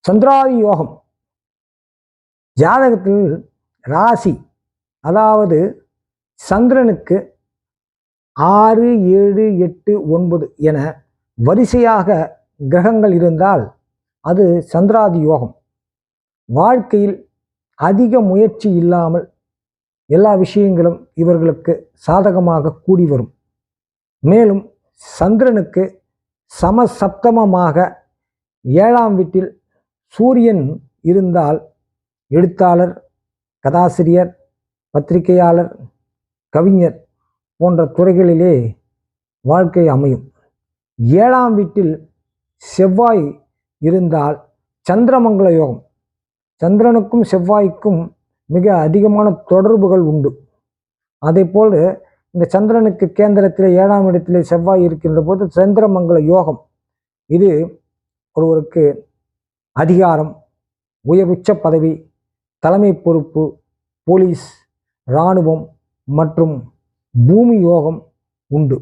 சந்திராதி யோகம் ஜாதகத்தில் ராசி, அதாவது சந்திரனுக்கு 6, 7, 8, 9 என வரிசையாக கிரகங்கள் இருந்தால் அது சந்திராதி யோகம். வாழ்க்கையில் அதிக முயற்சி இல்லாமல் எல்லா விஷயங்களும் இவர்களுக்கு சாதகமாக கூடி வரும். மேலும் சந்திரனுக்கு சமசப்தமமாக 7ஆம் வீட்டில் சூரியன் இருந்தால் எழுத்தாளர், கதாசிரியர், பத்திரிகையாளர், கவிஞர் போன்ற துறைகளிலே வாழ்க்கை அமையும். 7ஆம் வீட்டில் செவ்வாய் இருந்தால் சந்திரமங்கல யோகம். சந்திரனுக்கும் செவ்வாய்க்கும் மிக அதிகமான தொடர்புகள் உண்டு. அதேபோல் இந்த சந்திரனுக்கு கேந்திரத்தில் 7ஆம் இடத்திலே செவ்வாய் இருக்கின்ற போது சந்திரமங்கல யோகம். இது ஒருவருக்கு அதிகாரம், உயர்உச்ச பதவி, தலைமை பொறுப்பு, போலீஸ், இராணுவம் மற்றும் பூமி யோகம் உண்டு.